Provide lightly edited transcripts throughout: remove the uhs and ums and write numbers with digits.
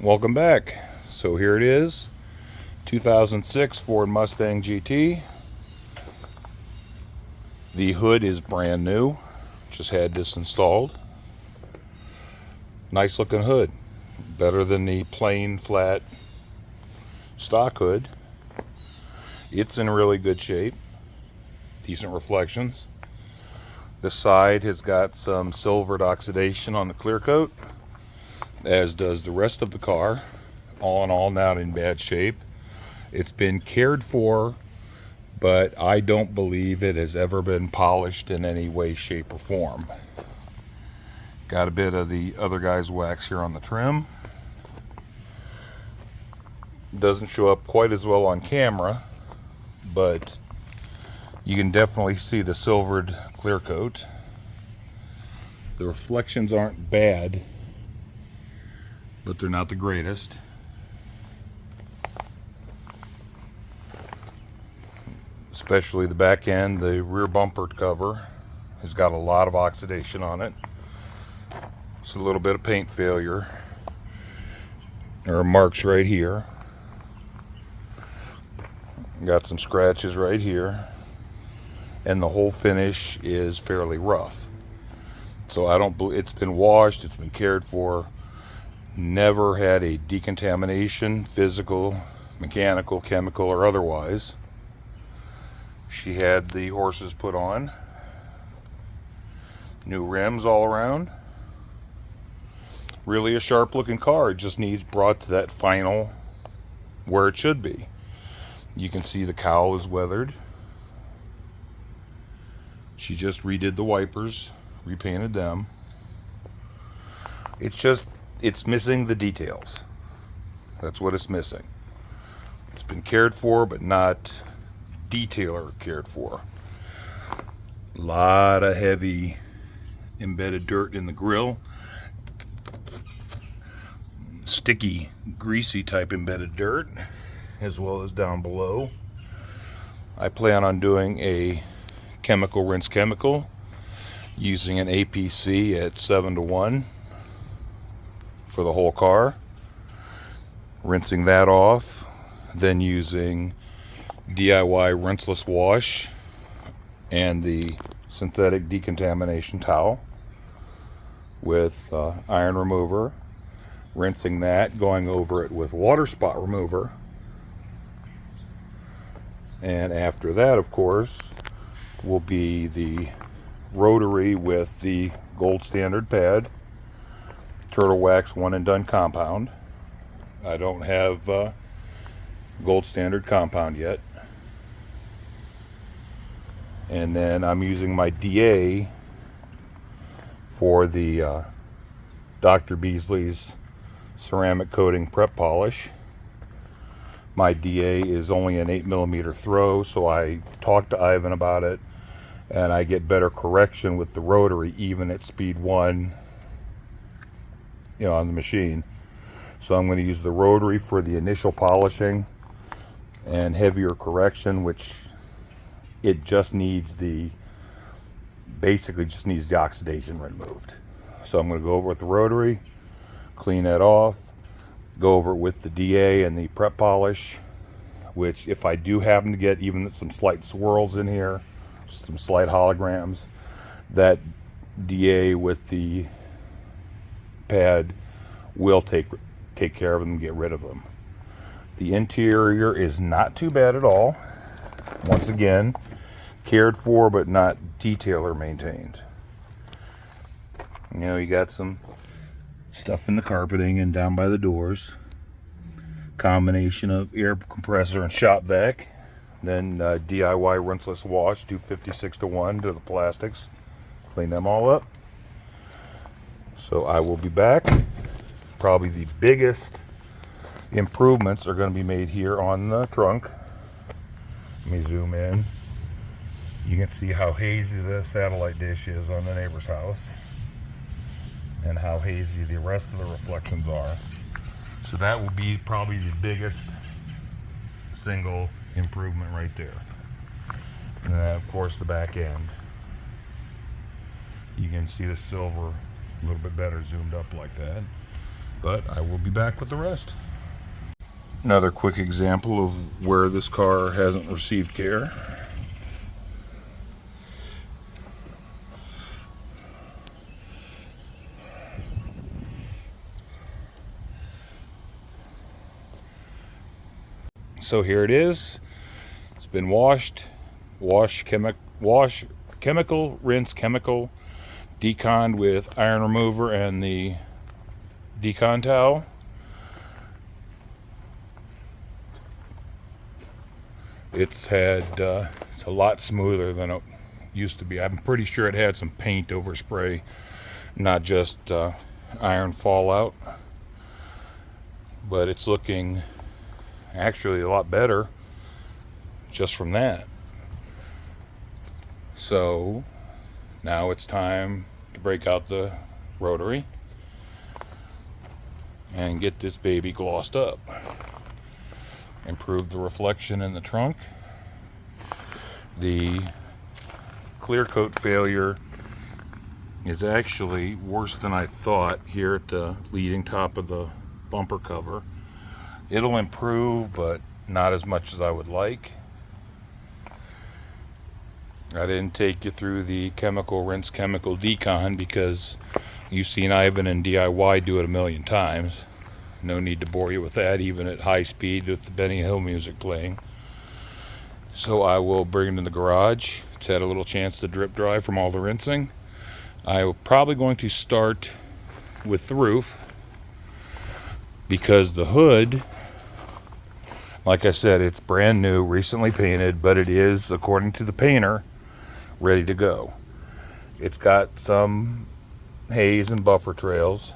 Welcome back. So here it is, 2006 Ford Mustang GT. The hood is brand new, just had this installed. Nice looking hood, better than the plain flat stock hood. It's in really good shape, decent reflections. This side has got some silvered oxidation on the clear coat, as does the rest of the car. All in all, not in bad shape. It's been cared for, but I don't believe it has ever been polished in any way, shape, or form. Got a bit of the other guy's wax here on the trim. Doesn't show up quite as well on camera, but you can definitely see the silvered clear coat. The reflections aren't bad, but they're not the greatest. Especially the back end, the rear bumper cover has got a lot of oxidation on it. It's a little bit of paint failure. There are marks right here. Got some scratches right here. And the whole finish is fairly rough. So I don't believe it's been washed, it's been cared for. Never had a decontamination, physical, mechanical, chemical, or otherwise. She had the horses put on. New rims all around. Really a sharp looking car. It just needs brought to that final where it should be. You can see the cowl is weathered. She just redid the wipers, repainted them. It's missing the details. That's what it's missing. It's been cared for, but not detailer cared for. A lot of heavy embedded dirt in the grill. Sticky, greasy type embedded dirt, as well as down below. I plan on doing a chemical rinse chemical using an APC at 7:1 for the whole car. Rinsing that off, then using DIY rinseless wash and the synthetic decontamination towel with iron remover, rinsing that, going over it with water spot remover, and after that, of course, will be the rotary with the gold standard pad, turtle wax one and done compound. I don't have gold standard compound yet. And then I'm using my DA for the Dr. Beasley's ceramic coating prep polish. My DA is only an 8mm throw, so I talked to Ivan about it, and I get better correction with the rotary even at speed 1, on the machine. So I'm going to use the rotary for the initial polishing and heavier correction, which it just needs basically just needs the oxidation removed. So I'm going to go over with the rotary, clean that off, go over it with the DA and the prep polish, which if I do happen to get even some slight swirls in here, some slight holograms, that DA with the pad will take care of them and get rid of them. The interior is not too bad at all. Once again, cared for but not detailer maintained. You got some stuff in the carpeting and down by the doors. Combination of air compressor and shop vac. Then DIY rinseless wash, do 56:1 to the plastics. Clean them all up. So I will be back. Probably the biggest improvements are going to be made here on the trunk. Let me zoom in. You can see how hazy the satellite dish is on the neighbor's house and how hazy the rest of the reflections are. So that will be probably the biggest single improvement right there. And then of course the back end. You can see the silver a little bit better zoomed up like that. but I will be back with the rest. Another quick example of where this car hasn't received care. So here it is. It's been washed, chemical, rinse, chemical, deconned with iron remover and the decon towel. It's a lot smoother than it used to be. I'm pretty sure it had some paint overspray, not just iron fallout. But it's looking actually a lot better just from that. So now it's time to break out the rotary and get this baby glossed up. Improve the reflection in the trunk. The clear coat failure is actually worse than I thought here at the leading top of the bumper cover. It'll improve, but not as much as I would like. I didn't take you through the chemical rinse, chemical decon because you've seen Ivan and DIY do it a million times. No need to bore you with that, even at high speed with the Benny Hill music playing. So I will bring it in the garage. It's had a little chance to drip dry from all the rinsing. I'm probably going to start with the roof because the hood, like I said, it's brand new, recently painted, but it is, according to the painter, ready to go. It's got some haze and buffer trails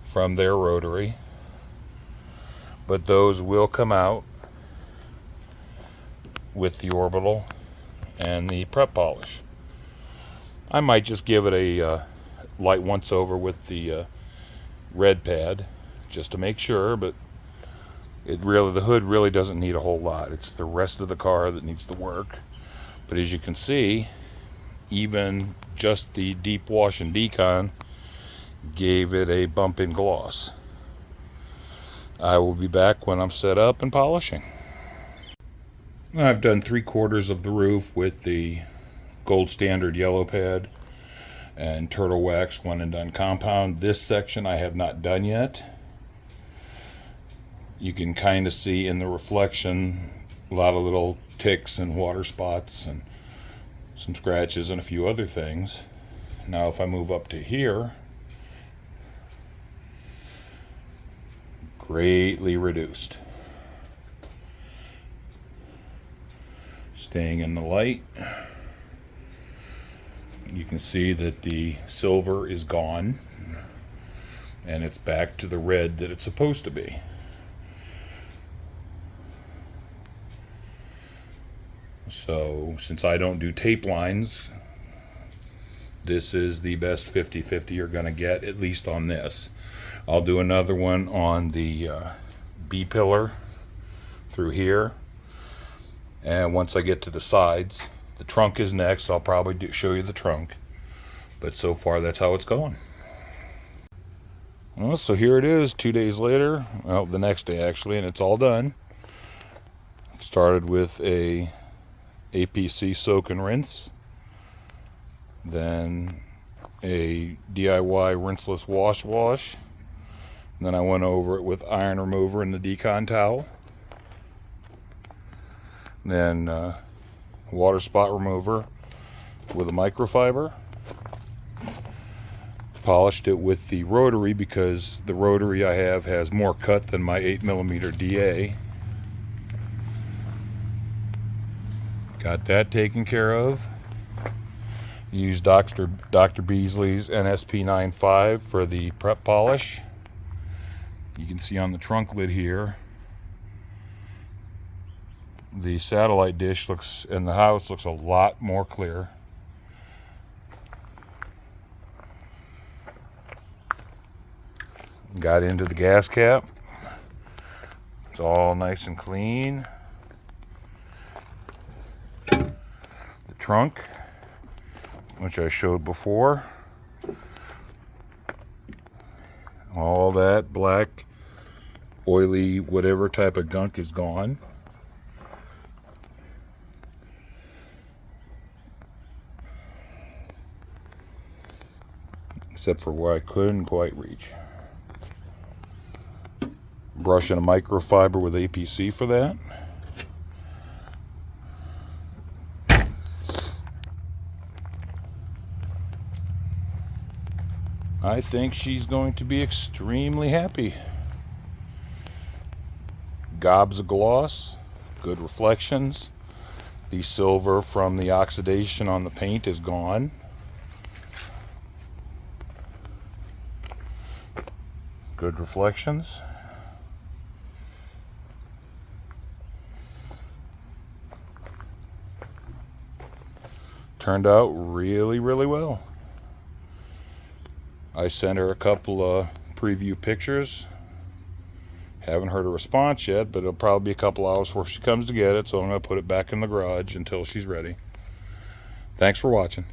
from their rotary, but those will come out with the orbital and the prep polish. I might just give it a light once over with the red pad just to make sure, but the hood really doesn't need a whole lot. It's the rest of the car that needs the work. But as you can see, even just the deep wash and decon gave it a bump in gloss. I will be back when I'm set up and polishing. I've done 3/4 of the roof with the gold standard yellow pad and turtle wax one and done compound. This section I have not done yet. You can kind of see in the reflection a lot of little ticks and water spots and some scratches and a few other things. Now if I move up to here, greatly reduced. Staying in the light, you can see that the silver is gone and it's back to the red that it's supposed to be. So since I don't do tape lines, this is the best 50/50 you're going to get, at least on this. I'll do another one on the B-pillar through here. And once I get to the sides, the trunk is next. I'll probably show you the trunk. But so far, that's how it's going. Well, so here it is, 2 days later. Well, the next day actually, and it's all done. Started with a APC soak and rinse. Then a DIY rinseless wash. And then I went over it with iron remover and the decon towel. Then water spot remover with a microfiber. Polished it with the rotary because the rotary I have has more cut than my 8mm DA. Got that taken care of. Used Dr. Beasley's NSP95 for the prep polish. You can see on the trunk lid here, the satellite dish looks, in the house, looks a lot more clear. Got into the gas cap. It's all nice and clean. The trunk, which I showed before. All that black, oily, whatever type of gunk is gone. Except for where I couldn't quite reach. Brushing a microfiber with APC for that. I think she's going to be extremely happy. Gobs of gloss, good reflections. The silver from the oxidation on the paint is gone. Good reflections. Turned out really, really well. I sent her a couple of preview pictures. Haven't heard a response yet, but it'll probably be a couple hours before she comes to get it, so I'm going to put it back in the garage until she's ready. Thanks for watching.